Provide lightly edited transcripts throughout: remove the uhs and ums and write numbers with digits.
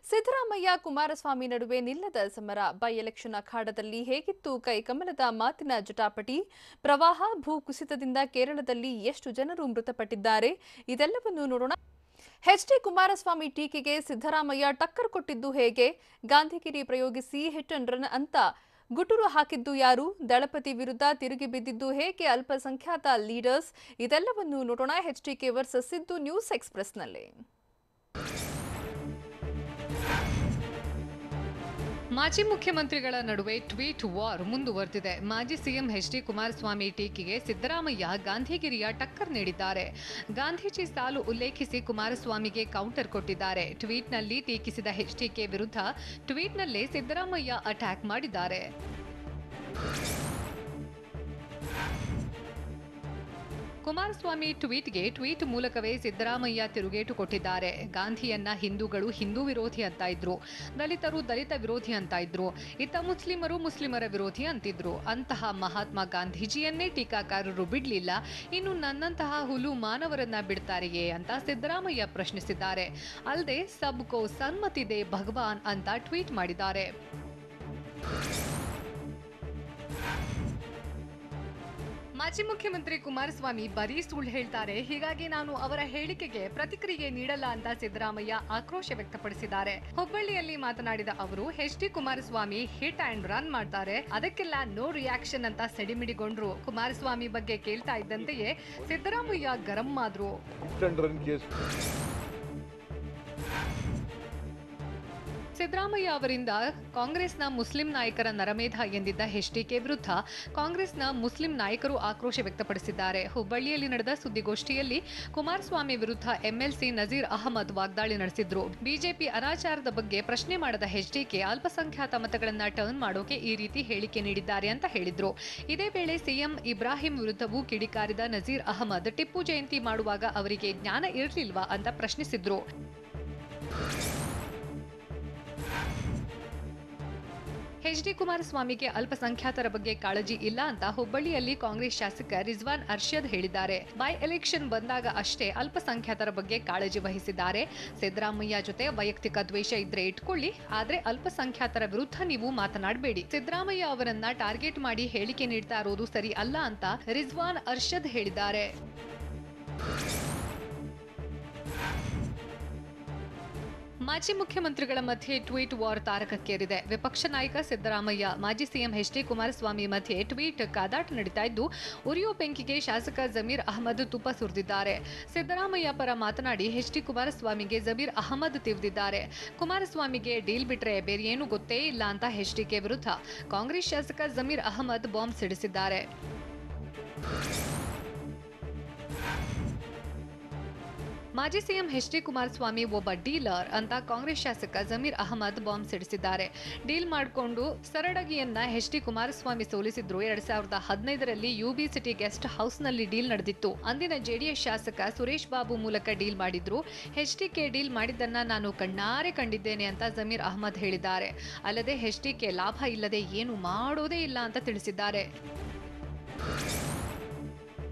ಸಿದ್ದರಾಮಯ್ಯ ಕುಮಾರಸ್ವಾಮಿ ನಡುವೆ ನಿಲ್ಲದ ಸಮರ by election ಅಖಾಡದಲ್ಲಿ ಹೇಗಿತ್ತು ಕೈಕಮಲದ ಮಾತಿನ ಜಟಾಪಟಿ ಪ್ರವಾಹ ಭೂಕುಸಿತದಿಂದ ಕೇರಳದಲ್ಲಿ ಎಷ್ಟು ಜನರು ಮೃತಪಟ್ಟಿದ್ದಾರೆ ಇದೆಲ್ಲವನ್ನು ನೋಡೋಣ ಎಚ್ಡಿ ಕುಮಾರಸ್ವಾಮಿ ಟೀಕೆಗೆ ಸಿದ್ದರಾಮಯ್ಯ ಟಕ್ಕರ್ ಕೊಟ್ಟಿದ್ದು ಹೇಗೆ ಗಾಂಧಿಗಿರಿ ಪ್ರಯೋಗಿಸಿ ಹಿಟ್ ಅಂಡ್ ರನ್ ಅಂತ ಗುಟುರು ಹಾಕಿದ್ದು ಯಾರು ದಳಪತಿ ವಿರುದ್ಧ ತಿರುಗಿ ಬಿದ್ದಿದ್ದು ಹೇಗೆ ಅಲ್ಪಸಂಖ್ಯಾತ ಲೀಡರ್ಸ್ ಇದೆಲ್ಲವನ್ನು ನೋಡೋಣ ಎಚ್ಡಿಕೆ ವರ್ಸಸ್ ಸಿದ್ದು ನ್ಯೂಸ್ ಎಕ್ಸ್‌ಪ್ರೆಸ್‌ನಲ್ಲಿ ಮಾಜಿ ಮುಖ್ಯಮಂತ್ರಿಗಳ ನಡುವೆ ಟ್ವೀಟ್ ವಾರ್ ಮುಂದುವರೆದಿದೆ. ಮಾಜಿ ಸಿಎಂ ಎಚ್ಡಿ ಕುಮಾರಸ್ವಾಮಿ ಟೀಕೆಗೆ ಸಿದ್ದರಾಮಯ್ಯ ಗಾಂಧಿಗಿರಿಯ ಟಕ್ಕರ್ ನೀಡಿದ್ದಾರೆ. ಗಾಂಧೀಜಿ ಸಾಲು ಉಲ್ಲೇಖಿಸಿ ಕುಮಾರಸ್ವಾಮಿಗೆ ಕೌಂಟರ್ ಕೊಟ್ಟಿದ್ದಾರೆ. ಟ್ವೀಟ್ನಲ್ಲಿ ಟೀಕಿಸಿದ ಎಚ್ಡಿಕೆ ವಿರುದ್ಧ ಟ್ವೀಟ್ನಲ್ಲೇ ಸಿದ್ದರಾಮಯ್ಯ ಅಟ್ಯಾಕ್ ಮಾಡಿದ್ದಾರೆ. ಕುಮಾರಸ್ವಾಮಿ ಟ್ವೀಟ್ಗೆ ಟ್ವೀಟ್ ಮೂಲಕವೇ ಸಿದ್ದರಾಮಯ್ಯ ತಿರುಗೇಟು ಕೊಟ್ಟಿದ್ದಾರೆ. ಗಾಂಧಿಯನ್ನ ಹಿಂದೂಗಳು ಹಿಂದೂ ವಿರೋಧಿ ಅಂತ ಇದ್ರು, ದಲಿತರು ದಲಿತ ವಿರೋಧಿ ಅಂತ ಇದ್ರು, ಇತ್ತ ಮುಸ್ಲಿಮರು ಮುಸ್ಲಿಮರ ವಿರೋಧಿ ಅಂತಿದ್ರು. ಅಂತಹ ಮಹಾತ್ಮ ಗಾಂಧೀಜಿಯನ್ನೇ ಟೀಕಾಕಾರರು ಬಿಡ್ಲಿಲ್ಲ, ಇನ್ನು ನನ್ನಂತಹ ಹುಲು ಮಾನವರನ್ನ ಬಿಡ್ತಾರೆಯೇ ಅಂತ ಸಿದ್ದರಾಮಯ್ಯ ಪ್ರಶ್ನಿಸಿದ್ದಾರೆ. ಅಲ್ಲದೆ ಸಬ್ಕೋ ಸನ್ಮತಿ ದೇ ಭಗವಾನ್ ಅಂತ ಟ್ವೀಟ್ ಮಾಡಿದ್ದಾರೆ. ಮಾಜಿ ಮುಖ್ಯಮಂತ್ರಿ ಕುಮಾರಸ್ವಾಮಿ ಬರೀ ಸುಳ್ಳು ಹೇಳ್ತಾರೆ, ಹೀಗಾಗಿ ನಾನು ಅವರ ಹೇಳಿಕೆಗೆ ಪ್ರತಿಕ್ರಿಯೆ ನೀಡಲ್ಲ ಅಂತ ಸಿದ್ದರಾಮಯ್ಯ ಆಕ್ರೋಶ ವ್ಯಕ್ತಪಡಿಸಿದ್ದಾರೆ. ಹುಬ್ಬಳ್ಳಿಯಲ್ಲಿ ಮಾತನಾಡಿದ ಅವರು, HD Kumaraswamy hit and run ಮಾಡ್ತಾರೆ, ಅದಕ್ಕೆಲ್ಲ ನೋ ರಿಯಾಕ್ಷನ್ ಅಂತ ಸಿಡಿಮಿಡಿಗೊಂಡ್ರು. ಕುಮಾರಸ್ವಾಮಿ ಬಗ್ಗೆ ಕೇಳ್ತಾ ಇದ್ದಂತೆಯೇ ಸಿದ್ದರಾಮಯ್ಯ ಗರಂ ಆದ್ರು. ಸಿದ್ದರಾಮಯ್ಯ ಅವರಿಂದ ಕಾಂಗ್ರೆಸ್ನ ಮುಸ್ಲಿಂ ನಾಯಕರ ನರಮೇಧ ಎಂದಿದ್ದ ಎಚ್ಡಿಕೆ ವಿರುದ್ಧ ಕಾಂಗ್ರೆಸ್ನ ಮುಸ್ಲಿಂ ನಾಯಕರು ಆಕ್ರೋಶ ವ್ಯಕ್ತಪಡಿಸಿದ್ದಾರೆ. ಹುಬ್ಬಳ್ಳಿಯಲ್ಲಿ ನಡೆದ ಸುದ್ದಿಗೋಷ್ಠಿಯಲ್ಲಿ ಕುಮಾರಸ್ವಾಮಿ ವಿರುದ್ಧ ಎಂಎಲ್ಸಿ ನಜೀರ್ ಅಹಮದ್ ವಾಗ್ದಾಳಿ ನಡೆಸಿದ್ರು. ಬಿಜೆಪಿ ಅನಾಚಾರದ ಬಗ್ಗೆ ಪ್ರಶ್ನೆ ಮಾಡದ ಎಚ್ಡಿಕೆ ಅಲ್ಪಸಂಖ್ಯಾತ ಮತಗಳನ್ನ ಟರ್ನ್ ಮಾಡೋಕೆ ಈ ರೀತಿ ಹೇಳಿಕೆ ನೀಡಿದ್ದಾರೆ ಅಂತ ಹೇಳಿದ್ರು. ಇದೇ ವೇಳೆ ಸಿಎಂ ಇಬ್ರಾಹಿಂ ವಿರುದ್ಧವೂ ಕಿಡಿಕಾರಿದ ನಜೀರ್ ಅಹಮದ್ ಟಿಪ್ಪು ಜಯಂತಿ ಮಾಡುವಾಗ ಅವರಿಗೆ ಜ್ಞಾನ ಇರಲಿಲ್ವಾ ಅಂತ ಪ್ರಶ್ನಿಸಿದ್ರು. ಎಚ್ಡಿ ಕುಮಾರಸ್ವಾಮಿಗೆ ಅಲ್ಪಸಂಖ್ಯಾತರ ಬಗ್ಗೆ ಕಾಳಜಿ ಇಲ್ಲ ಅಂತ ಹುಬ್ಬಳ್ಳಿಯಲ್ಲಿ ಕಾಂಗ್ರೆಸ್ ಶಾಸಕ ರಿಜ್ವಾನ್ ಅರ್ಷದ್ ಹೇಳಿದ್ದಾರೆ. ಬೈ ಎಲೆಕ್ಷನ್ ಬಂದಾಗ ಅಷ್ಟೇ ಅಲ್ಪಸಂಖ್ಯಾತರ ಬಗ್ಗೆ ಕಾಳಜಿ ವಹಿಸಿದ್ದಾರೆ. ಸಿದ್ದರಾಮಯ್ಯ ಜೊತೆ ವೈಯಕ್ತಿಕ ದ್ವೇಷ ಇದ್ರೆ ಇಟ್ಕೊಳ್ಳಿ, ಆದ್ರೆ ಅಲ್ಪಸಂಖ್ಯಾತರ ವಿರುದ್ಧ ನೀವು ಮಾತನಾಡಬೇಡಿ. ಸಿದ್ದರಾಮಯ್ಯ ಅವರನ್ನ ಟಾರ್ಗೆಟ್ ಮಾಡಿ ಹೇಳಿಕೆ ನೀಡ್ತಾ ಇರೋದು ಸರಿ ಅಲ್ಲ ಅಂತ ರಿಜ್ವಾನ್ ಅರ್ಷದ್ ಹೇಳಿದ್ದಾರೆ. ಮಾಜಿ ಮುಖ್ಯಮಂತ್ರಿಗಳ ಮಧ್ಯೆ ಟ್ವೀಟ್ ವಾರ್ ತಾರಕಕ್ಕೇರಿದೆ. ವಿಪಕ್ಷ ನಾಯಕ ಸಿದ್ದರಾಮಯ್ಯ, ಮಾಜಿ ಸಿಎಂ ಎಚ್ಡಿ ಕುಮಾರಸ್ವಾಮಿ ಮಧ್ಯೆ ಟ್ವೀಟ್ ಕಾದಾಟ ನಡೀತಾ ಇದ್ದು, ಉರಿಯೋ ಬೆಂಕಿಗೆ ಶಾಸಕ ಜಮೀರ್ ಅಹಮದ್ ತುಪ್ಪ ಸುರಿದಿದ್ದಾರೆ. ಸಿದ್ದರಾಮಯ್ಯ ಪರ ಮಾತನಾಡಿ ಎಚ್ಡಿ ಕುಮಾರಸ್ವಾಮಿಗೆ ಜಮೀರ್ ಅಹಮದ್ ತಿವಿದಿದ್ದಾರೆ. ಕುಮಾರಸ್ವಾಮಿಗೆ ಡೀಲ್ ಬಿಟ್ರೆ ಬೇರೇನು ಗೊತ್ತೇ ಇಲ್ಲ ಅಂತ ಎಚ್ಡಿಕೆ ವಿರುದ್ಧ ಕಾಂಗ್ರೆಸ್ ಶಾಸಕ ಜಮೀರ್ ಅಹಮದ್ ಬಾಂಬ್ ಸಿಡಿಸಿದ್ದಾರೆ. ಮಾಜಿ ಸಿಎಂ ಎಚ್ಡಿ ಕುಮಾರಸ್ವಾಮಿ ಒಬ್ಬ ಡೀಲರ್ ಅಂತ ಕಾಂಗ್ರೆಸ್ ಶಾಸಕ ಜಮೀರ್ ಅಹಮದ್ ಬಾಂಬ್ ಸಿಡಿಸಿದ್ದಾರೆ. ಡೀಲ್ ಮಾಡಿಕೊಂಡು ಸರಡಗಿಯನ್ನ ಎಚ್ಡಿ ಕುಮಾರಸ್ವಾಮಿ ಸೋಲಿಸಿದ್ರು. 2015ರಲ್ಲಿ ಯುಬಿ ಸಿಟಿ ಗೆಸ್ಟ್ ಹೌಸ್ನಲ್ಲಿ ಡೀಲ್ ನಡೆದಿತ್ತು. ಅಂದಿನ ಜೆಡಿಎಸ್ ಶಾಸಕ ಸುರೇಶ್ ಬಾಬು ಮೂಲಕ ಡೀಲ್ ಮಾಡಿದ್ರು. ಎಚ್ಡಿಕೆ ಡೀಲ್ ಮಾಡಿದ್ದನ್ನ ನಾನು ಕಣ್ಣಾರೆ ಕಂಡಿದ್ದೇನೆ ಅಂತ ಜಮೀರ್ ಅಹಮದ್ ಹೇಳಿದ್ದಾರೆ. ಅಲ್ಲದೆ ಎಚ್ಡಿಕೆ ಲಾಭ ಇಲ್ಲದೆ ಏನು ಮಾಡೋದೇ ಇಲ್ಲ ಅಂತ ತಿಳಿಸಿದ್ದಾರೆ.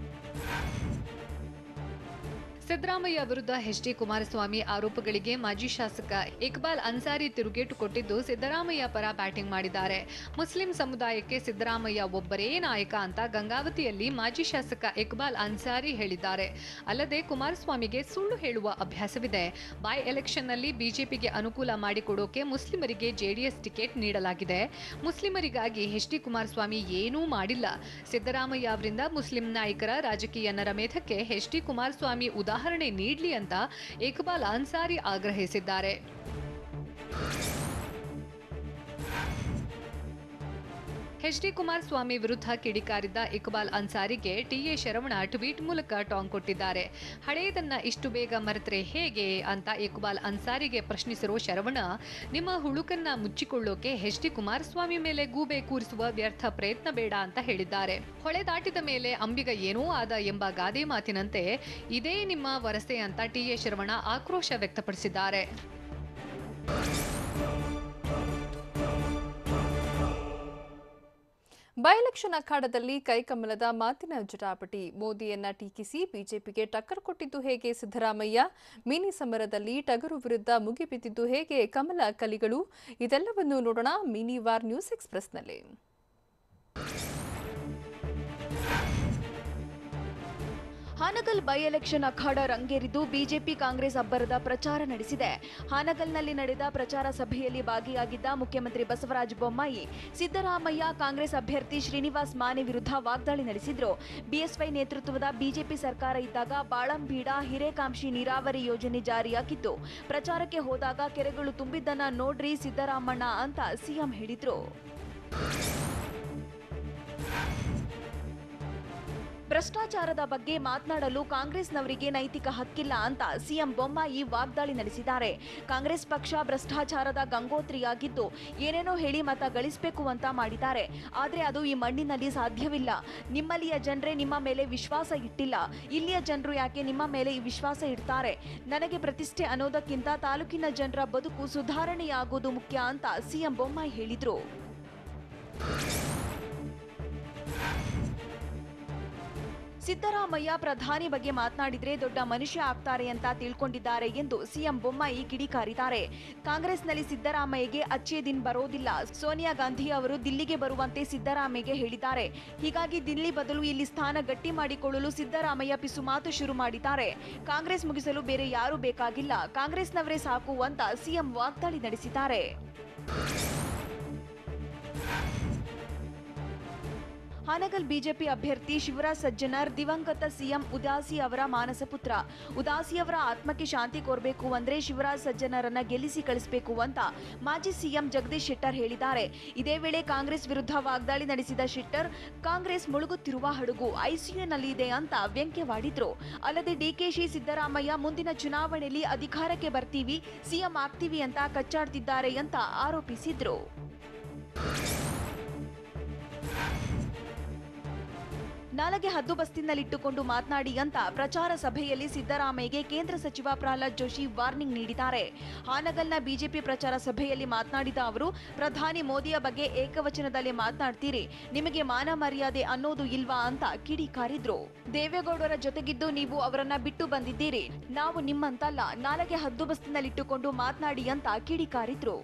ಸಿದ್ದರಾಮಯ್ಯ ವಿರುದ್ಧ ಎಚ್ಡಿ ಕುಮಾರಸ್ವಾಮಿ ಆರೋಪಗಳಿಗೆ ಮಾಜಿ ಶಾಸಕ ಇಕ್ಬಾಲ್ ಅನ್ಸಾರಿ ತಿರುಗೇಟು ಕೊಟ್ಟಿದ್ದು, ಸಿದ್ದರಾಮಯ್ಯ ಪರ ಬ್ಯಾಟಿಂಗ್ ಮಾಡಿದ್ದಾರೆ. ಮುಸ್ಲಿಂ ಸಮುದಾಯಕ್ಕೆ ಸಿದ್ದರಾಮಯ್ಯ ಒಬ್ಬರೇ ನಾಯಕ ಅಂತ ಗಂಗಾವತಿಯಲ್ಲಿ ಮಾಜಿ ಶಾಸಕ ಇಕ್ಬಾಲ್ ಅನ್ಸಾರಿ ಹೇಳಿದ್ದಾರೆ. ಅಲ್ಲದೆ ಕುಮಾರಸ್ವಾಮಿಗೆ ಸುಳ್ಳು ಹೇಳುವ ಅಭ್ಯಾಸವಿದೆ. ಬೈ ಎಲೆಕ್ಷನ್ನಲ್ಲಿ ಬಿಜೆಪಿಗೆ ಅನುಕೂಲ ಮಾಡಿಕೊಡೋಕೆ ಮುಸ್ಲಿಮರಿಗೆ ಜೆಡಿಎಸ್ ಟಿಕೆಟ್ ನೀಡಲಾಗಿದೆ. ಮುಸ್ಲಿಮರಿಗಾಗಿ ಎಚ್ಡಿ ಕುಮಾರಸ್ವಾಮಿ ಏನೂ ಮಾಡಿಲ್ಲ. ಸಿದ್ದರಾಮಯ್ಯ ಅವರಿಂದ ಮುಸ್ಲಿಂ ನಾಯಕರ ರಾಜಕೀಯ ನರಮೇಧಕ್ಕೆ ಎಚ್ಡಿ ಕುಮಾರಸ್ವಾಮಿ ಉದಾಹರಣೆ ನೀಡಲಿ ಅಂತ ಇಕ್ಬಾಲ್ ಅನ್ಸಾರಿ ಆಗ್ರಹಿಸಿದ್ದಾರೆ. ಎಚ್ಡಿ ಕುಮಾರಸ್ವಾಮಿ ವಿರುದ್ಧ ಕಿಡಿಕಾರಿದ್ದ ಇಕ್ಬಾಲ್ ಅನ್ಸಾರಿಗೆ ಟಿಎ ಶರವಣ ಟ್ವೀಟ್ ಮೂಲಕ ಟಾಂಗ್ ಕೊಟ್ಟಿದ್ದಾರೆ. ಹಳೆಯದನ್ನ ಇಷ್ಟು ಬೇಗ ಮರೆತರೆ ಹೇಗೆ ಅಂತ ಇಕ್ಬಾಲ್ ಅನ್ಸಾರಿಗೆ ಪ್ರಶ್ನಿಸಿರೋ ಶರವಣ, ನಿಮ್ಮ ಹುಳುಕನ್ನ ಮುಚ್ಚಿಕೊಳ್ಳೋಕೆ ಎಚ್ಡಿ ಕುಮಾರಸ್ವಾಮಿ ಮೇಲೆ ಗೂಬೆ ಕೂರಿಸುವ ವ್ಯರ್ಥ ಪ್ರಯತ್ನ ಬೇಡ ಅಂತ ಹೇಳಿದ್ದಾರೆ. ಹೊಳೆ ದಾಟಿದ ಮೇಲೆ ಅಂಬಿಗ ಏನೋ ಆದ ಎಂಬ ಗಾದೆ ಮಾತಿನಂತೆ ಇದೇ ನಿಮ್ಮ ವರಸೆ ಅಂತ ಟಿಎ ಶರವಣ ಆಕ್ರೋಶ ವ್ಯಕ್ತಪಡಿಸಿದ್ದಾರೆ. ಬೈ ಎಲೆಕ್ಷನ್ ಅಖಾಡದಲ್ಲಿ ಕೈಕಮಲದ ಮಾತಿನ ಜಟಾಪಟಿ. ಮೋದಿಯನ್ನ ಟೀಕಿಸಿ ಬಿಜೆಪಿಗೆ ಟಕ್ಕರ್ ಕೊಟ್ಟಿದ್ದು ಹೇಗೆ ಸಿದ್ದರಾಮಯ್ಯ? ಮಿನಿ ಸಮರದಲ್ಲಿ ಟಗರು ವಿರುದ್ಧ ಮುಗಿಬಿದ್ದಿದ್ದು ಹೇಗೆ ಕಮಲ ಕಲಿಗಳು? ಇದೆಲ್ಲವನ್ನು ನೋಡೋಣ ಮಿನಿ ವಾರ್ ನ್ಯೂಸ್ ಎಕ್ಸ್‌ಪ್ರೆಸ್‌ನಲ್ಲಿ. ಹಾನಗಲ್ ಬೈ ಎಲೆಕ್ಷನ್ ಅಖಾಡ ರಂಗೇರಿದ್ದು ಬಿಜೆಪಿ ಕಾಂಗ್ರೆಸ್ ಅಬ್ಬರದ ಪ್ರಚಾರ ನಡೆಸಿದೆ. ಹಾನಗಲ್ನಲ್ಲಿ ನಡೆದ ಪ್ರಚಾರ ಸಭೆಯಲ್ಲಿ ಭಾಗಿಯಾಗಿದ್ದ ಮುಖ್ಯಮಂತ್ರಿ ಬಸವರಾಜ ಬೊಮ್ಮಾಯಿ ಸಿದ್ದರಾಮಯ್ಯ ಕಾಂಗ್ರೆಸ್ ಅಭ್ಯರ್ಥಿ ಶ್ರೀನಿವಾಸ್ ಮಾನೆ ವಿರುದ್ಧ ವಾಗ್ದಾಳಿ ನಡೆಸಿದ್ರು. ಬಿಎಸ್ವೈ ನೇತೃತ್ವದ ಬಿಜೆಪಿ ಸರ್ಕಾರ ಇದ್ದಾಗ ಬಾಳಂಬೀಡ ಹಿರೇಕಾಂಶಿ ನೀರಾವರಿ ಯೋಜನೆ ಜಾರಿಯಾಗಿತ್ತು. ಪ್ರಚಾರಕ್ಕೆ ಹೋದಾಗ ಕೆರೆಗಳು ತುಂಬಿದ್ದನ್ನ ನೋಡ್ರಿ ಸಿದ್ದರಾಮಣ್ಣ ಅಂತ ಸಿಎಂ ಹೇಳಿದ್ರು. ಭ್ರಷ್ಟಾಚಾರದ ಬಗ್ಗೆ ಮಾತನಾಡಲು ಕಾಂಗ್ರೆಸ್ನವರಿಗೆ ನೈತಿಕ ಹಕ್ಕಿಲ್ಲ ಅಂತ ಸಿಎಂ ಬೊಮ್ಮಾಯಿ ವಾಗ್ದಾಳಿ ನಡೆಸಿದ್ದಾರೆ. ಕಾಂಗ್ರೆಸ್ ಪಕ್ಷ ಭ್ರಷ್ಟಾಚಾರದ ಗಂಗೋತ್ರಿಯಾಗಿದ್ದು ಏನೇನೋ ಹೇಳಿ ಮತ ಗಳಿಸಬೇಕು ಅಂತ ಮಾಡಿದ್ದಾರೆ. ಆದರೆ ಅದು ಈ ಮಣ್ಣಿನಲ್ಲಿ ಸಾಧ್ಯವಿಲ್ಲ. ನಿಮ್ಮಲ್ಲಿಯ ಜನರೇ ನಿಮ್ಮ ಮೇಲೆ ವಿಶ್ವಾಸ ಇಟ್ಟಿಲ್ಲ. ಇಲ್ಲಿಯ ಜನರು ಯಾಕೆ ನಿಮ್ಮ ಮೇಲೆ ಈ ವಿಶ್ವಾಸ ಇಡ್ತಾರೆ? ನನಗೆ ಪ್ರತಿಷ್ಠೆ ಅನ್ನೋದಕ್ಕಿಂತ ತಾಲೂಕಿನ ಜನರ ಬದುಕು ಸುಧಾರಣೆಯಾಗುವುದು ಮುಖ್ಯ ಅಂತ ಸಿಎಂ ಬೊಮ್ಮಾಯಿ ಹೇಳಿದ್ರು. ಸಿದ್ದರಾಮಯ್ಯ ಪ್ರಧಾನಿ ಬಗ್ಗೆ ಮಾತನಾಡಿದ್ರೆ ದೊಡ್ಡ ಮನುಷ್ಯ ಆಗ್ತಾರೆ ಅಂತ ತಿಳ್ಕೊಂಡಿದ್ದಾರೆ ಎಂದು ಸಿಎಂ ಬೊಮ್ಮಾಯಿ ಕಿಡಿಕಾರಿದ್ದಾರೆ. ಕಾಂಗ್ರೆಸ್ನಲ್ಲಿ ಸಿದ್ದರಾಮಯ್ಯಗೆ ಅಚ್ಚೇ ದಿನ ಬರೋದಿಲ್ಲ. ಸೋನಿಯಾ ಗಾಂಧಿ ಅವರು ದಿಲ್ಲಿಗೆ ಬರುವಂತೆ ಸಿದ್ದರಾಮಯ್ಯಗೆ ಹೇಳಿದ್ದಾರೆ. ಹೀಗಾಗಿ ದಿಲ್ಲಿ ಬದಲು ಇಲ್ಲಿ ಸ್ಥಾನ ಗಟ್ಟಿ ಮಾಡಿಕೊಳ್ಳಲು ಸಿದ್ದರಾಮಯ್ಯ ಪಿಸು ಮಾತು ಶುರು ಮಾಡಿದ್ದಾರೆ. ಕಾಂಗ್ರೆಸ್ ಮುಗಿಸಲು ಬೇರೆ ಯಾರೂ ಬೇಕಾಗಿಲ್ಲ, ಕಾಂಗ್ರೆಸ್ನವರೇ ಸಾಕು ಅಂತ ಸಿಎಂ ವಾಗ್ದಾಳಿ ನಡೆಸಿದ್ದಾರೆ. ಹಾನಗಲ್ ಬಿಜೆಪಿ ಅಭ್ಯರ್ಥಿ ಶಿವರಾಜ್ ಸಜ್ಜನರ್ ದಿವಂಗತ ಸಿಎಂ ಉದಾಸಿ ಅವರ ಮಾನಸ ಪುತ್ರ. ಉದಾಸಿ ಅವರ ಆತ್ಮಕ್ಕೆ ಶಾಂತಿ ಕೋರಬೇಕು ಅಂದ್ರೆ ಶಿವರಾಜ್ ಸಜ್ಜನರನ್ನ ಗೆಲ್ಲಿಸಿ ಕಳಿಸಬೇಕು ಅಂತ ಮಾಜಿ ಸಿಎಂ ಜಗದೀಶ್ ಶೆಟ್ಟರ್ ಹೇಳಿದ್ದಾರೆ. ಇದೇ ವೇಳೆ ಕಾಂಗ್ರೆಸ್ ವಿರುದ್ಧ ವಾಗ್ದಾಳಿ ನಡೆಸಿದ ಶೆಟ್ಟರ್, ಕಾಂಗ್ರೆಸ್ ಮುಳುಗುತ್ತಿರುವ ಹಡಗು ಐಸಿಯುನಲ್ಲಿ ಇದೆ ಅಂತ ವ್ಯಂಗ್ಯವಾಡಿದ್ರು. ಅಲ್ಲದೆ ಡಿಕೆಶಿ ಸಿದ್ದರಾಮಯ್ಯ ಮುಂದಿನ ಚುನಾವಣೆಯಲ್ಲಿ ಅಧಿಕಾರಕ್ಕೆ ಬರ್ತೀವಿ, ಸಿಎಂ ಆಗ್ತೀವಿ ಅಂತ ಕಚ್ಚಾಡ್ತಿದ್ದಾರೆ ಅಂತ ಆರೋಪಿಸಿದ್ರು. ನಾಲೆಗೆ ಹದ್ದು ಬಸ್ತಿನಲ್ಲಿಟ್ಟುಕೊಂಡು ಮಾತನಾಡಿ ಅಂತ ಪ್ರಚಾರ ಸಭೆಯಲ್ಲಿ ಸಿದ್ದರಾಮಯ್ಯಗೆ ಕೇಂದ್ರ ಸಚಿವ ಪ್ರಹ್ಲಾದ್ ಜೋಶಿ ವಾರ್ನಿಂಗ್ ನೀಡಿದ್ದಾರೆ. ಹಾನಗಲ್ನ ಬಿಜೆಪಿ ಪ್ರಚಾರ ಸಭೆಯಲ್ಲಿ ಮಾತನಾಡಿದ ಅವರು, ಪ್ರಧಾನಿ ಮೋದಿಯ ಬಗ್ಗೆ ಏಕವಚನದಲ್ಲಿ ಮಾತನಾಡ್ತೀರಿ, ನಿಮಗೆ ಮಾನ ಮರ್ಯಾದೆ ಅನ್ನೋದು ಇಲ್ವಾ ಅಂತ ಕಿಡಿಕಾರಿದ್ರು. ದೇವೇಗೌಡರ ಜೊತೆಗಿದ್ದು ನೀವು ಅವರನ್ನ ಬಿಟ್ಟು ಬಂದಿದ್ದೀರಿ, ನಾವು ನಿಮ್ಮಂತಲ್ಲ, ನಾಲೆಗೆ ಹದ್ದು ಬಸ್ತಿನಲ್ಲಿಟ್ಟುಕೊಂಡು ಮಾತನಾಡಿ ಅಂತ ಕಿಡಿಕಾರಿದ್ರು.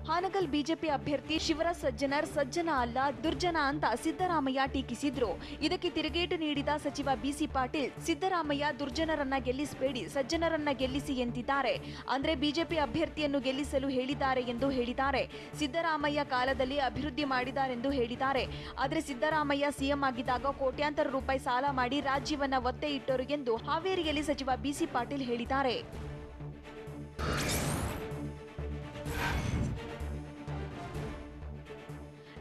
ಹಾನಗಲ್ ಬಿಜೆಪಿ ಅಭ್ಯರ್ಥಿ ಶಿವರಾಜ್ ಸಜ್ಜನರ್ ಸಜ್ಜನ ಅಲ್ಲ ದುರ್ಜನ ಅಂತ ಸಿದ್ದರಾಮಯ್ಯ ಟೀಕಿಸಿದ್ರು. ಇದಕ್ಕೆ ತಿರುಗೇಟು ನೀಡಿದ ಸಚಿವ ಬಿಸಿ ಪಾಟೀಲ್, ಸಿದ್ದರಾಮಯ್ಯ ದುರ್ಜನರನ್ನ ಗೆಲ್ಲಿಸಬೇಡಿ, ಸಜ್ಜನರನ್ನ ಗೆಲ್ಲಿಸಿ ಎಂದಿದ್ದಾರೆ. ಅಂದ್ರೆ ಬಿಜೆಪಿ ಅಭ್ಯರ್ಥಿಯನ್ನು ಗೆಲ್ಲಿಸಲು ಹೇಳಿದ್ದಾರೆ ಎಂದು ಹೇಳಿದ್ದಾರೆ. ಸಿದ್ದರಾಮಯ್ಯ ಕಾಲದಲ್ಲಿ ಅಭಿವೃದ್ಧಿ ಮಾಡಿದಾರೆಂದು ಹೇಳಿದ್ದಾರೆ. ಆದರೆ ಸಿದ್ದರಾಮಯ್ಯ ಸಿಎಂ ಆಗಿದ್ದಾಗ ಕೋಟ್ಯಾಂತರ ರೂಪಾಯಿ ಸಾಲ ಮಾಡಿ ರಾಜ್ಯವನ್ನ ಒತ್ತೆ ಇಟ್ಟರು ಎಂದು ಹಾವೇರಿಯಲ್ಲಿ ಸಚಿವ ಬಿಸಿ ಪಾಟೀಲ್ ಹೇಳಿದ್ದಾರೆ.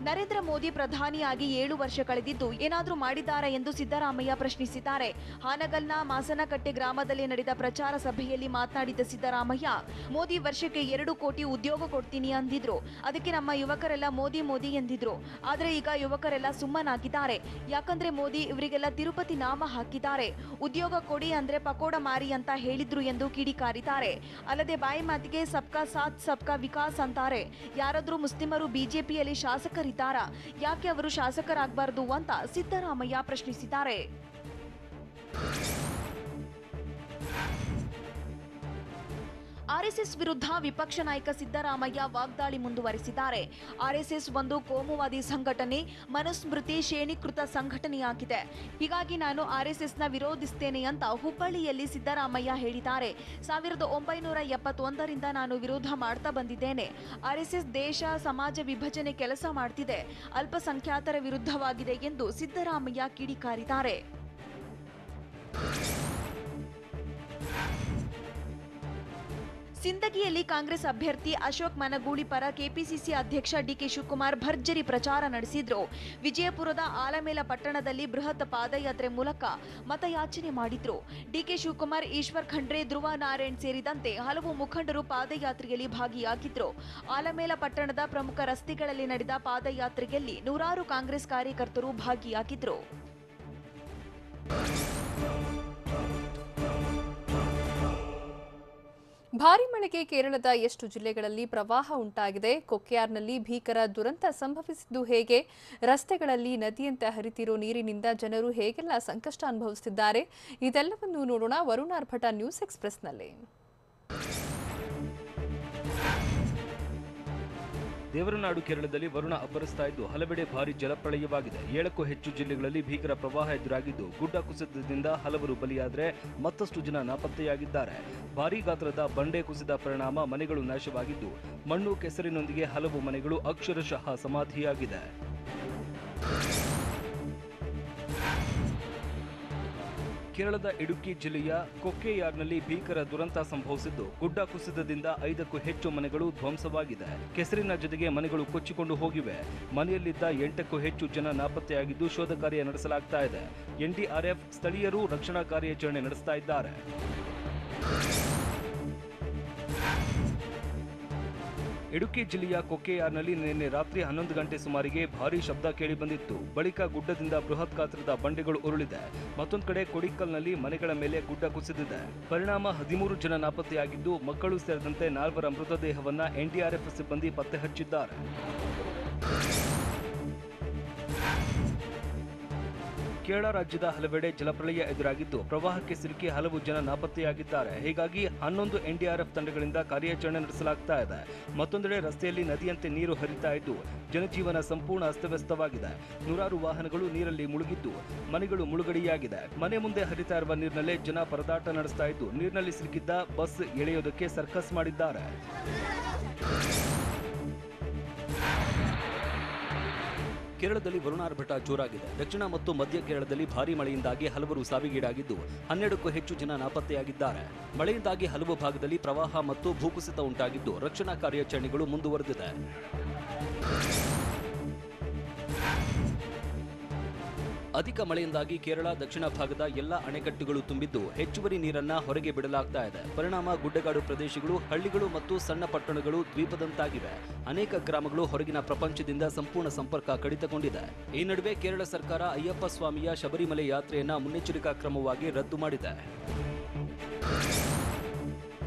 ನರೇಂದ್ರ ಮೋದಿ ಪ್ರಧಾನಿಯಾಗಿ 7 ವರ್ಷ ಕಳೆದಿದ್ದು ಏನಾದರೂ ಮಾಡಿದ್ದಾರಾ ಎಂದು ಸಿದ್ದರಾಮಯ್ಯ ಪ್ರಶ್ನಿಸಿದ್ದಾರೆ. ಹಾನಗಲ್ನ ಮಾಸನಕಟ್ಟೆ ಗ್ರಾಮದಲ್ಲಿ ನಡೆದ ಪ್ರಚಾರ ಸಭೆಯಲ್ಲಿ ಮಾತನಾಡಿದ ಸಿದ್ದರಾಮಯ್ಯ, ಮೋದಿ ವರ್ಷಕ್ಕೆ 2 ಕೋಟಿ ಉದ್ಯೋಗ ಕೊಡ್ತೀನಿ ಅಂದಿದ್ರು. ಅದಕ್ಕೆ ನಮ್ಮ ಯುವಕರೆಲ್ಲ ಮೋದಿ ಮೋದಿ ಎಂದಿದ್ರು. ಆದರೆ ಈಗ ಯುವಕರೆಲ್ಲ ಸುಮ್ಮನಾಗಿದ್ದಾರೆ. ಯಾಕಂದ್ರೆ ಮೋದಿ ಇವರಿಗೆಲ್ಲ ತಿರುಪತಿ ನಾಮ ಹಾಕಿದ್ದಾರೆ. ಉದ್ಯೋಗ ಕೊಡಿ ಅಂದ್ರೆ ಪಕೋಡ ಮಾರಿ ಅಂತ ಹೇಳಿದ್ರು ಎಂದು ಕಿಡಿಕಾರಿದ್ದಾರೆ. ಅಲ್ಲದೆ ಬಾಯಿ ಮಾತಿಗೆ ಸಬ್ಕಾ ಸಾಥ್ ಸಬ್ಕಾ ವಿಕಾಸ್ ಅಂತಾರೆ. ಯಾರಾದ್ರೂ ಮುಸ್ಲಿಮರು ಬಿಜೆಪಿಯಲ್ಲಿ ಶಾಸಕರಿದ್ದಾರೆ, ಯಾಕೆ ಅವರು ಶಾಸಕರಾಗಬಾರದು ಅಂತ ಸಿದ್ದರಾಮಯ್ಯ ಪ್ರಶ್ನಿಸಿದ್ದಾರೆ. ಆರ್ಎಸ್ಎಸ್ ವಿರುದ್ಧ ವಿಪಕ್ಷ ನಾಯಕ ಸಿದ್ದರಾಮಯ್ಯ ವಾಗ್ದಾಳಿ ಮುಂದುವರೆಸಿದ್ದಾರೆ. ಆರ್ಎಸ್ಎಸ್ ಒಂದು ಕೋಮುವಾದಿ ಸಂಘಟನೆ, ಮನುಸ್ಮೃತಿ ಶ್ರೇಣೀಕೃತ ಸಂಘಟನೆಯಾಗಿದೆ. ಹೀಗಾಗಿ ನಾನು ಆರ್ಎಸ್ಎಸ್ನ ವಿರೋಧಿಸುತ್ತೇನೆ ಅಂತ ಹುಬ್ಬಳ್ಳಿಯಲ್ಲಿ ಸಿದ್ದರಾಮಯ್ಯ ಹೇಳಿದ್ದಾರೆ. 1971ರಿಂದ ನಾನು ವಿರೋಧ ಮಾಡ್ತಾ ಬಂದಿದ್ದೇನೆ. ಆರ್ಎಸ್ಎಸ್ ದೇಶ ಸಮಾಜ ವಿಭಜನೆ ಕೆಲಸ ಮಾಡ್ತಿದೆ, ಅಲ್ಪಸಂಖ್ಯಾತರ ವಿರುದ್ಧವಾಗಿದೆ ಎಂದು ಸಿದ್ದರಾಮಯ್ಯ ಕಿಡಿಕಾರಿದ್ದಾರೆ. ಸಿಂದಗಿಯಲ್ಲಿ ಕಾಂಗ್ರೆಸ್ ಅಭ್ಯರ್ಥಿ ಅಶೋಕ್ ಮನಗೂಳಿ ಪರ ಕೆಪಿಸಿಸಿ ಅಧ್ಯಕ್ಷ ಡಿಕೆ ಶಿವಕುಮಾರ್ ಭರ್ಜರಿ ಪ್ರಚಾರ ನಡೆಸಿದ್ರು. ವಿಜಯಪುರದ ಆಲಮೇಲ ಪಟ್ಟಣದಲ್ಲಿ ಬೃಹತ್ ಪಾದಯಾತ್ರೆ ಮೂಲಕ ಮತಯಾಚನೆ ಮಾಡಿದ್ರು. ಡಿಕೆ ಶಿವಕುಮಾರ್, ಈಶ್ವರ್ ಖಂಡ್ರೆ, ಧ್ರುವ ನಾರಾಯಣ್ ಸೇರಿದಂತೆ ಹಲವು ಮುಖಂಡರು ಪಾದಯಾತ್ರೆಯಲ್ಲಿ ಭಾಗಿಯಾಗಿದ್ರು. ಆಲಮೇಲ ಪಟ್ಟಣದ ಪ್ರಮುಖ ರಸ್ತೆಗಳಲ್ಲಿ ನಡೆದ ಪಾದಯಾತ್ರೆಯಲ್ಲಿ ನೂರಾರು ಕಾಂಗ್ರೆಸ್ ಕಾರ್ಯಕರ್ತರು ಭಾಗಿಯಾಗಿದ್ರು. ಭಾರಿ ಮಳೆಗೆ ಕೇರಳದ ಎಷ್ಟು ಜಿಲ್ಲೆಗಳಲ್ಲಿ ಪ್ರವಾಹ ಉಂಟಾಗಿದೆ? ಕೊಕ್ಕೆಯಾರ್ನಲ್ಲಿ ಭೀಕರ ದುರಂತ ಸಂಭವಿಸಿದ್ದು ಹೇಗೆ? ರಸ್ತೆಗಳಲ್ಲಿ ನದಿಯಂತೆ ಹರಿತಿರೋ ನೀರಿನಿಂದ ಜನರು ಹೇಗೆಲ್ಲ ಸಂಕಷ್ಟ ಅನುಭವಿಸುತ್ತಿದ್ದಾರೆ? ಇದೆಲ್ಲವನ್ನು ನೋಡೋಣ ವರುಣ್ ಆರ್ಭಟ ನ್ಯೂಸ್ ಎಕ್ಸ್‌ಪ್ರೆಸ್‌ನಲ್ಲಿ. ದೇವರನಾಡು ಕೇರಳದಲ್ಲಿ ವರುಣ ಅಬ್ಬರಿಸ್ತಾ ಇದ್ದು ಹಲವೆಡೆ ಭಾರಿ ಜಲಪ್ರಳಯವಾಗಿದೆ. 7ಕ್ಕೂ ಹೆಚ್ಚು ಜಿಲ್ಲೆಗಳಲ್ಲಿ ಭೀಕರ ಪ್ರವಾಹ ಎದುರಾಗಿದ್ದು ಗುಡ್ಡ ಕುಸಿತದಿಂದ ಹಲವರು ಬಲಿಯಾದರೆ ಮತ್ತಷ್ಟು ಜನ ನಾಪತ್ತೆಯಾಗಿದ್ದಾರೆ. ಭಾರೀ ಗಾತ್ರದ ಬಂಡೆ ಕುಸಿದ ಪರಿಣಾಮ ಮನೆಗಳು ನಾಶವಾಗಿದ್ದು ಮಣ್ಣು ಕೆಸರಿನೊಂದಿಗೆ ಹಲವು ಮನೆಗಳು ಅಕ್ಷರಶಃ ಸಮಾಧಿಯಾಗಿದೆ. ಕೇರಳದ ಇಡುಕ್ಕಿ ಜಿಲ್ಲೆಯ ಕೊಕ್ಕೆಯಾರ್ನಲ್ಲಿ ಭೀಕರ ದುರಂತ ಸಂಭವಿಸಿದ್ದು ಗುಡ್ಡ ಕುಸಿತದಿಂದ 5ಕ್ಕೂ ಹೆಚ್ಚು ಮನೆಗಳು ಧ್ವಂಸವಾಗಿದೆ. ಕೆಸರಿನ ಜೊತೆಗೆ ಮನೆಗಳು ಕೊಚ್ಚಿಕೊಂಡು ಹೋಗಿವೆ. ಮನೆಯಲ್ಲಿದ್ದ 8ಕ್ಕೂ ಹೆಚ್ಚು ಜನ ನಾಪತ್ತೆಯಾಗಿದ್ದು ಶೋಧ ಕಾರ್ಯ ನಡೆಸಲಾಗ್ತಾ ಇದೆ. ಎನ್ಡಿಆರ್ಎಫ್ ಸ್ಥಳೀಯರು ರಕ್ಷಣಾ ಕಾರ್ಯಾಚರಣೆ ನಡೆಸ್ತಾ ಇದ್ದಾರೆ. ಇಡುಕ್ಕಿ ಜಿಲ್ಲೆಯ ಕೊಕ್ಕೆಯಾರ್ನಲ್ಲಿ ನಿನ್ನೆ ರಾತ್ರಿ 11 ಗಂಟೆ ಸುಮಾರಿಗೆ ಭಾರೀ ಶಬ್ದ ಕೇಳಿಬಂದಿತ್ತು. ಬಳಿಕ ಗುಡ್ಡದಿಂದ ಬೃಹತ್ ಗಾತ್ರದ ಬಂಡೆಗಳು ಉರುಳಿದೆ. ಮತ್ತೊಂದು ಕಡೆ ಕೊಡಿಕ್ಕಲ್ನಲ್ಲಿ ಮನೆಗಳ ಮೇಲೆ ಗುಡ್ಡ ಕುಸಿದಿದೆ. ಪರಿಣಾಮ 13 ಜನ ನಾಪತ್ತೆಯಾಗಿದ್ದು ಮಕ್ಕಳು ಸೇರಿದಂತೆ 4ರ ಮೃತದೇಹವನ್ನ ಎನ್ಡಿಆರ್ಎಫ್ ಸಿಬ್ಬಂದಿ ಪತ್ತೆ ಹಚ್ಚಿದ್ದಾರೆ. ಕೇರಳ ರಾಜ್ಯದ ಹಲವೆಡೆ ಜಲಪ್ರಳಯ ಎದುರಾಗಿದ್ದು ಪ್ರವಾಹಕ್ಕೆ ಸಿಲುಕಿ ಹಲವು ಜನ ನಾಪತ್ತೆಯಾಗಿದ್ದಾರೆ. ಹೀಗಾಗಿ 11 ಎನ್ಡಿಆರ್ಎಫ್ ತಂಡಗಳಿಂದ ಕಾರ್ಯಾಚರಣೆ ನಡೆಸಲಾಗ್ತಾ ಇದೆ. ಮತ್ತೊಂದೆಡೆ ರಸ್ತೆಯಲ್ಲಿ ನದಿಯಂತೆ ನೀರು ಹರಿತಾ ಇದ್ದು ಜನಜೀವನ ಸಂಪೂರ್ಣ ಅಸ್ತವ್ಯಸ್ತವಾಗಿದೆ. ನೂರಾರು ವಾಹನಗಳು ನೀರಲ್ಲಿ ಮುಳುಗಿದ್ದು ಮನೆಗಳು ಮುಳುಗಡೆಯಾಗಿದೆ. ಮನೆ ಮುಂದೆ ಹರಿತಾ ಇರುವ ನೀರಿನಲ್ಲೇ ಜನ ಪರದಾಟ ನಡೆಸ್ತಾ ಇದ್ದು ನೀರಿನಲ್ಲಿ ಸಿಲುಕಿದ್ದ ಬಸ್ ಎಳೆಯೋದಕ್ಕೆ ಸರ್ಕಸ್ ಮಾಡಿದ್ದಾರೆ. ಕೇರಳದಲ್ಲಿ ವರುಣಾರ್ಭಟ ಜೋರಾಗಿದೆ. ದಕ್ಷಿಣ ಮತ್ತು ಮಧ್ಯ ಕೇರಳದಲ್ಲಿ ಭಾರೀ ಮಳೆಯಿಂದಾಗಿ ಹಲವರು ಸಾವಿಗೀಡಾಗಿದ್ದು 12ಕ್ಕೂ ಹೆಚ್ಚು ಜನ ನಾಪತ್ತೆಯಾಗಿದ್ದಾರೆ. ಮಳೆಯಿಂದಾಗಿ ಹಲವು ಭಾಗದಲ್ಲಿ ಪ್ರವಾಹ ಮತ್ತು ಭೂಕುಸಿತ ಉಂಟಾಗಿದ್ದು ರಕ್ಷಣಾ ಕಾರ್ಯಾಚರಣೆಗಳು ಮುಂದುವರೆದಿದೆ. ಅಧಿಕ ಮಳೆಯಿಂದಾಗಿ ಕೇರಳ ದಕ್ಷಿಣ ಭಾಗದ ಎಲ್ಲ ಅಣೆಕಟ್ಟುಗಳು ತುಂಬಿದ್ದು ಹೆಚ್ಚುವರಿ ನೀರನ್ನ ಹೊರಗೆ ಬಿಡಲಾಗ್ತಾ ಇದೆ. ಪರಿಣಾಮ ಗುಡ್ಡಗಾಡು ಪ್ರದೇಶಗಳು, ಹಳ್ಳಿಗಳು ಮತ್ತು ಸಣ್ಣ ಪಟ್ಟಣಗಳು ದ್ವೀಪದಂತಾಗಿವೆ. ಅನೇಕ ಗ್ರಾಮಗಳು ಹೊರಗಿನ ಪ್ರಪಂಚದಿಂದ ಸಂಪೂರ್ಣ ಸಂಪರ್ಕ ಕಡಿತಗೊಂಡಿದೆ. ಈ ನಡುವೆ ಕೇರಳ ಸರ್ಕಾರ ಅಯ್ಯಪ್ಪ ಸ್ವಾಮಿಯ ಶಬರಿಮಲೆ ಯಾತ್ರೆಯನ್ನ ಮುನ್ನೆಚ್ಚರಿಕಾ ಕ್ರಮವಾಗಿ ರದ್ದು ಮಾಡಿದೆ.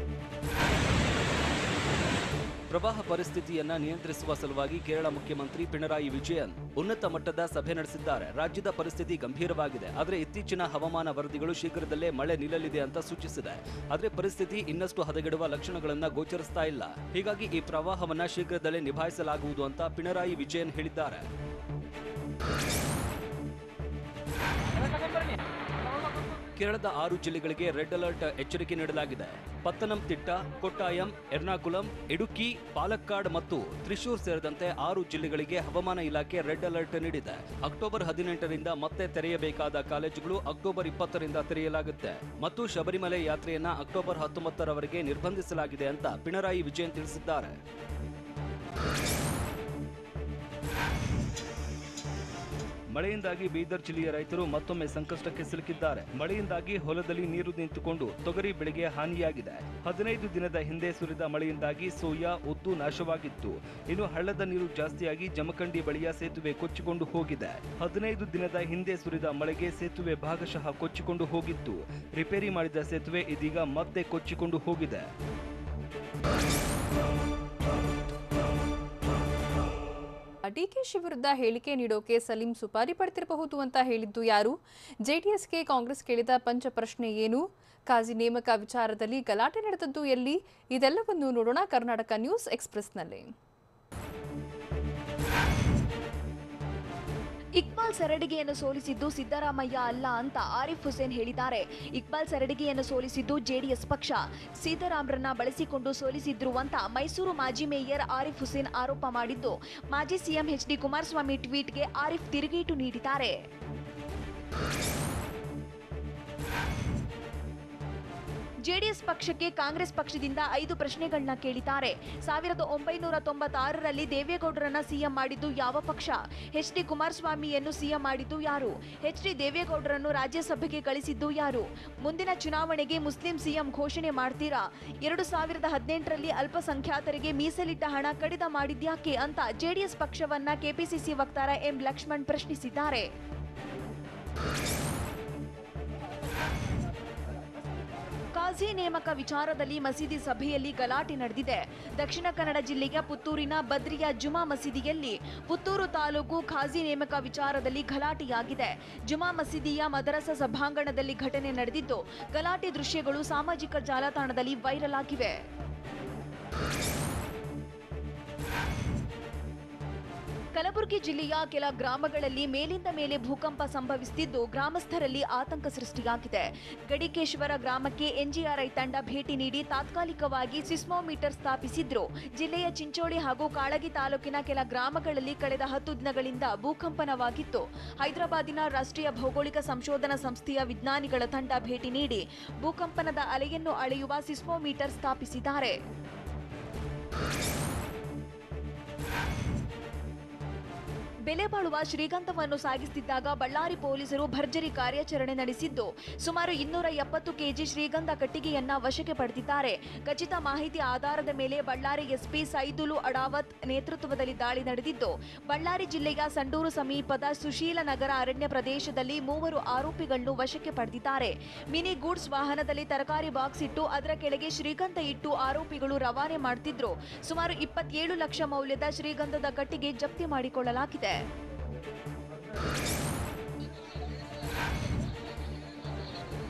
ಪ್ರವಾಹ ಪರಿಸ್ಥಿತಿಯನ್ನ ನಿಯಂತ್ರಿಸುವ ಸಲುವಾಗಿ ಕೇರಳ ಮುಖ್ಯಮಂತ್ರಿ ಪಿಣರಾಯಿ ವಿಜಯನ್ ಉನ್ನತ ಮಟ್ಟದ ಸಭೆ ನಡೆಸಿದ್ದಾರೆ. ರಾಜ್ಯದ ಪರಿಸ್ಥಿತಿ ಗಂಭೀರವಾಗಿದೆ. ಆದರೆ ಇತ್ತೀಚಿನ ಹವಾಮಾನ ವರದಿಗಳು ಶೀಘ್ರದಲ್ಲೇ ಮಳೆ ನಿಲ್ಲಲಿದೆ ಅಂತ ಸೂಚಿಸಿದೆ. ಆದರೆ ಪರಿಸ್ಥಿತಿ ಇನ್ನಷ್ಟು ಹದಗೆಡುವ ಲಕ್ಷಣಗಳನ್ನ ಗೋಚರಿಸ್ತಾ ಇಲ್ಲ. ಹೀಗಾಗಿ ಈ ಪ್ರವಾಹವನ್ನ ಶೀಘ್ರದಲ್ಲೇ ನಿಭಾಯಿಸಲಾಗುವುದು ಅಂತ ಪಿಣರಾಯಿ ವಿಜಯನ್ ಹೇಳಿದ್ದಾರೆ. ಕೇರಳದ 6 ಜಿಲ್ಲೆಗಳಿಗೆ ರೆಡ್ ಅಲರ್ಟ್ ಎಚ್ಚರಿಕೆ ನೀಡಲಾಗಿದೆ. ಪತ್ತನಂತಿಟ್ಟ, ಕೊಟ್ಟಾಯಂ, ಎರ್ನಾಕುಲಂ, ಇಡುಕ್ಕಿ, ಪಾಲಕ್ಕಾಡ್ ಮತ್ತು ತ್ರಿಶೂರ್ ಸೇರಿದಂತೆ 6 ಜಿಲ್ಲೆಗಳಿಗೆ ಹವಾಮಾನ ಇಲಾಖೆ ರೆಡ್ ಅಲರ್ಟ್ ನೀಡಿದೆ. ಅಕ್ಟೋಬರ್ 18ರಿಂದ ಮತ್ತೆ ತೆರೆಯಬೇಕಾದ ಕಾಲೇಜುಗಳು ಅಕ್ಟೋಬರ್ 20ರಿಂದ ತೆರೆಯಲಾಗುತ್ತೆ ಮತ್ತು ಶಬರಿಮಲೆ ಯಾತ್ರೆಯನ್ನ ಅಕ್ಟೋಬರ್ 19ರವರೆಗೆ ನಿರ್ಬಂಧಿಸಲಾಗಿದೆ ಅಂತ ಪಿಣರಾಯಿ ವಿಜಯನ್ ತಿಳಿಸಿದ್ದಾರೆ. ಮಳೆಯಿಂದಾಗಿ ಬೀದರ್ ಜಿಲ್ಲೆಯ ರೈತರು ಮತ್ತೊಮ್ಮೆ ಸಂಕಷ್ಟಕ್ಕೆ ಸಿಲುಕಿದ್ದಾರೆ. ಮಳೆಯಿಂದಾಗಿ ಹೊಲದಲ್ಲಿ ನೀರು ನಿಂತುಕೊಂಡು ತೊಗರಿ ಬೆಳೆಗೆ ಹಾನಿಯಾಗಿದೆ. 15 ದಿನದ ಹಿಂದೆ ಸುರಿದ ಮಳೆಯಿಂದಾಗಿ ಸೋಯಾ, ಉದ್ದು ನಾಶವಾಗಿತ್ತು. ಇನ್ನು ಹಳ್ಳದ ನೀರು ಜಾಸ್ತಿಯಾಗಿ ಜಮಖಂಡಿ ಬಳಿಯ ಸೇತುವೆ ಕೊಚ್ಚಿಕೊಂಡು ಹೋಗಿದೆ. 15 ದಿನದ ಹಿಂದೆ ಸುರಿದ ಮಳೆಗೆ ಸೇತುವೆ ಭಾಗಶಃ ಕೊಚ್ಚಿಕೊಂಡು ಹೋಗಿತ್ತು. ರಿಪೇರಿ ಮಾಡಿದ ಸೇತುವೆ ಇದೀಗ ಮತ್ತೆ ಕೊಚ್ಚಿಕೊಂಡು ಹೋಗಿದೆ. ಡಿಕೆಶಿ ವಿರುದ್ಧ ಹೇಳಿಕೆ ನೀಡೋಕೆ ಸಲೀಂ ಸುಪಾರಿ ಪಡೆದಿರಬಹುದು ಅಂತ ಹೇಳಿದ್ದು ಯಾರು? ಜೆಡಿಎಸ್ಗೆ ಕಾಂಗ್ರೆಸ್ ಕೇಳಿದ ಪಂಚ ಪ್ರಶ್ನೆ ಏನು? ಕಾಜಿ ನೇಮಕ ವಿಚಾರದಲ್ಲಿ ಗಲಾಟೆ ನಡೆದದ್ದು ಎಲ್ಲಿ? ಇದೆಲ್ಲವನ್ನು ನೋಡೋಣ ಕರ್ನಾಟಕ ನ್ಯೂಸ್ ಎಕ್ಸ್‌ಪ್ರೆಸ್‌ನಲ್ಲಿ. ಇಕ್ಬಾಲ್ ಸರಡಿಗೆಯನ್ನು ಸೋಲಿಸಿದ್ದು ಸಿದ್ದರಾಮಯ್ಯ ಅಲ್ಲ ಅಂತ ಆರಿಫ್ ಹುಸೇನ್ ಹೇಳಿದ್ದಾರೆ. ಇಕ್ಬಾಲ್ ಸರಡಿಗೆಯನ್ನು ಸೋಲಿಸಿದ್ದು ಜೆಡಿಎಸ್ ಪಕ್ಷ. ಸಿದ್ದರಾಮರನ್ನ ಬಳಸಿಕೊಂಡು ಸೋಲಿಸಿದ್ರು ಅಂತ ಮೈಸೂರು ಮಾಜಿ ಮೇಯರ್ ಆರಿಫ್ ಹುಸೇನ್ ಆರೋಪ ಮಾಡಿದ್ದು, ಮಾಜಿ ಸಿಎಂ ಎಚ್.ಡಿ. ಕುಮಾರಸ್ವಾಮಿ ಟ್ವೀಟ್ಗೆ ಆರಿಫ್ ತಿರುಗೇಟು ನೀಡಿದ್ದಾರೆ. ಜೆಡಿಎಸ್ ಪಕ್ಷಕ್ಕೆ ಕಾಂಗ್ರೆಸ್ ಪಕ್ಷದಿಂದ 5 ಪ್ರಶ್ನೆಗಳನ್ನ ಕೇಳಿದ್ದಾರೆ. 1996ರಲ್ಲಿ ದೇವೇಗೌಡರನ್ನ ಸಿಎಂ ಮಾಡಿದ್ದು ಯಾವ ಪಕ್ಷ? ಎಚ್.ಡಿ. ಕುಮಾರಸ್ವಾಮಿಯನ್ನು ಸಿಎಂ ಮಾಡಿದ್ದು ಯಾರು? ಎಚ್.ಡಿ. ದೇವೇಗೌಡರನ್ನು ರಾಜ್ಯಸಭೆಗೆ ಕಳಿಸಿದ್ದು ಯಾರು? ಮುಂದಿನ ಚುನಾವಣೆಗೆ ಮುಸ್ಲಿಂ ಸಿಎಂ ಘೋಷಣೆ ಮಾಡ್ತೀರಾ? 2018ರಲ್ಲಿ ಅಲ್ಪಸಂಖ್ಯಾತರಿಗೆ ಮೀಸಲಿಟ್ಟ ಹಣ ಕಡಿತ ಮಾಡಿದ್ಯಾಕೆ ಅಂತ ಜೆಡಿಎಸ್ ಪಕ್ಷವನ್ನ ಕೆಪಿಸಿಸಿ ವಕ್ತಾರ ಎಂ ಲಕ್ಷ್ಮಣ್ ಪ್ರಶ್ನಿಸಿದ್ದಾರೆ. ಖಾಜಿ ನೇಮಕ ವಿಚಾರದಲ್ಲಿ ಮಸೀದಿ ಸಭೆಯಲ್ಲಿ ಗಲಾಟೆ ನಡೆದಿದೆ. ದಕ್ಷಿಣ ಕನ್ನಡ ಜಿಲ್ಲೆಯ ಪುತ್ತೂರಿನ ಬದ್ರಿಯಾ ಜುಮಾ ಮಸೀದಿಯಲ್ಲಿ ಪುತ್ತೂರು ತಾಲೂಕು ಖಾಜಿ ನೇಮಕ ವಿಚಾರದಲ್ಲಿ ಗಲಾಟೆಯಾಗಿದೆ. ಜುಮಾ ಮಸೀದಿಯ ಮದರಸಾ ಸಭಾಂಗಣದಲ್ಲಿ ಘಟನೆ ನಡೆದಿದ್ದು, ಗಲಾಟೆ ದೃಶ್ಯಗಳು ಸಾಮಾಜಿಕ ಜಾಲತಾಣದಲ್ಲಿ ವೈರಲ್ ಆಗಿವೆ. ಕಲಬುರಗಿ ಜಿಲ್ಲೆಯ ಕೆಲ ಗ್ರಾಮಗಳಲ್ಲಿ ಮೇಲಿಂದ ಮೇಲೆ ಭೂಕಂಪ ಸಂಭವಿಸುತ್ತಿದ್ದು, ಗ್ರಾಮಸ್ಥರಲ್ಲಿ ಆತಂಕ ಸೃಷ್ಟಿಯಾಗಿದೆ. ಗಡಿಕೇಶ್ವರ ಗ್ರಾಮಕ್ಕೆ ಎನ್ಜಿಆರ್ಐ ತಂಡ ಭೇಟಿ ನೀಡಿ ತಾತ್ಕಾಲಿಕವಾಗಿ ಸಿಸ್ಮೋಮೀಟರ್ ಸ್ಥಾಪಿಸಿದ್ರು. ಜಿಲ್ಲೆಯ ಚಿಂಚೋಳಿ ಹಾಗೂ ಕಾಳಗಿ ತಾಲೂಕಿನ ಕೆಲ ಗ್ರಾಮಗಳಲ್ಲಿ ಕಳೆದ 10 ದಿನಗಳಿಂದ ಭೂಕಂಪನವಾಗಿತ್ತು. ಹೈದರಾಬಾದಿನ ರಾಷ್ಟ್ರೀಯ ಭೌಗೋಳಿಕ ಸಂಶೋಧನಾ ಸಂಸ್ಥೆಯ ವಿಜ್ಞಾನಿಗಳ ತಂಡ ಭೇಟಿ ನೀಡಿ ಭೂಕಂಪನದ ಅಲೆಯನ್ನು ಅಳೆಯುವ ಸಿಸ್ಮೋಮೀಟರ್ ಸ್ಥಾಪಿಸಿದ್ದಾರೆ. ಬೆಲೆ ಬಾಳುವ ಶ್ರೀಗಂಧವನ್ನು ಸಾಗಿಸುತ್ತಿದ್ದಾಗ ಬಳ್ಳಾರಿ ಪೊಲೀಸರು ಭರ್ಜರಿ ಕಾರ್ಯಾಚರಣೆ ನಡೆಸಿದ್ದು, ಸುಮಾರು 270 ಕೆಜಿ ಶ್ರೀಗಂಧ ಕಟ್ಟಿಗೆಯನ್ನ ವಶಕ್ಕೆ ಪಡೆದಿದ್ದಾರೆ. ಖಚಿತ ಮಾಹಿತಿ ಆಧಾರದ ಮೇಲೆ ಬಳ್ಳಾರಿ ಎಸ್ಪಿ ಸೈದುಲು ಅಡಾವತ್ ನೇತೃತ್ವದಲ್ಲಿ ದಾಳಿ ನಡೆದಿದ್ದು, ಬಳ್ಳಾರಿ ಜಿಲ್ಲೆಯ ಸಂಡೂರು ಸಮೀಪದ ಸುಶೀಲ ನಗರ ಅರಣ್ಯ ಪ್ರದೇಶದಲ್ಲಿ 3 ಆರೋಪಿಗಳನ್ನು ವಶಕ್ಕೆ ಪಡೆದಿದ್ದಾರೆ. ಮಿನಿ ಗೂಡ್ಸ್ ವಾಹನದಲ್ಲಿ ತರಕಾರಿ ಬಾಕ್ಸ್ ಇಟ್ಟು ಅದರ ಕೆಳಗೆ ಶ್ರೀಗಂಧ ಇಟ್ಟು ಆರೋಪಿಗಳು ರವಾನೆ ಮಾಡುತ್ತಿದ್ರು. ಸುಮಾರು 27 ಲಕ್ಷ ಮೌಲ್ಯದ ಶ್ರೀಗಂಧದ ಕಟ್ಟಿಗೆ ಜಪ್ತಿ ಮಾಡಿಕೊಳ್ಳಲಾಗಿದೆ.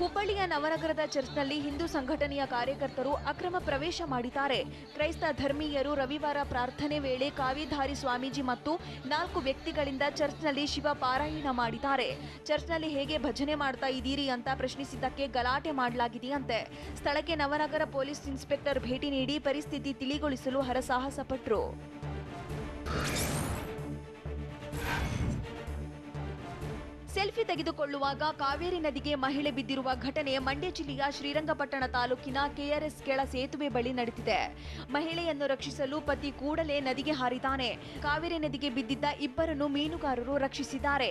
ಹುಬ್ಬಳ್ಳಿಯ ನವನಗರದ ಚರ್ಚ್ನಲ್ಲಿ ಹಿಂದೂ ಸಂಘಟನೆಯ ಕಾರ್ಯಕರ್ತರು ಅಕ್ರಮ ಪ್ರವೇಶ ಮಾಡಿದ್ದಾರೆ. ಕ್ರೈಸ್ತ ಧರ್ಮೀಯರು ರವಿವಾರ ಪ್ರಾರ್ಥನೆ ವೇಳೆ ಕಾವಿಧಾರಿ ಸ್ವಾಮೀಜಿ ಮತ್ತು 4 ವ್ಯಕ್ತಿಗಳಿಂದ ಚರ್ಚ್ನಲ್ಲಿ ಶಿವ ಪಾರಾಯಣ ಮಾಡಿದ್ದಾರೆ. ಚರ್ಚ್ನಲ್ಲಿ ಹೇಗೆ ಭಜನೆ ಮಾಡ್ತಾ ಇದ್ದೀರಿ ಅಂತ ಪ್ರಶ್ನಿಸಿದ್ದಕ್ಕೆ ಗಲಾಟೆ ಮಾಡಲಾಗಿದೆಯಂತೆ. ಸ್ಥಳಕ್ಕೆ ನವನಗರ ಪೊಲೀಸ್ ಇನ್ಸ್ಪೆಕ್ಟರ್ ಭೇಟಿ ನೀಡಿ ಪರಿಸ್ಥಿತಿ ತಿಳಿಗೊಳಿಸಲು ಹರಸಾಹಸ ಪಟ್ಟರು. ಸೆಲ್ಫಿ ತೆಗೆದುಕೊಳ್ಳುವಾಗ ಕಾವೇರಿ ನದಿಗೆ ಮಹಿಳೆ ಬಿದ್ದಿರುವ ಘಟನೆ ಮಂಡ್ಯ ಜಿಲ್ಲೆಯ ಶ್ರೀರಂಗಪಟ್ಟಣ ತಾಲೂಕಿನ ಕೆಆರ್ಎಸ್ ಕೆಳ ಸೇತುವೆ ಬಳಿ ನಡೆದಿದೆ. ಮಹಿಳೆಯನ್ನು ರಕ್ಷಿಸಲು ಪತಿ ಕೂಡಲೇ ನದಿಗೆ ಹಾರಿದ್ದಾನೆ. ಕಾವೇರಿ ನದಿಗೆ ಬಿದ್ದಿದ್ದ 2 ಮೀನುಗಾರರು ರಕ್ಷಿಸಿದ್ದಾರೆ.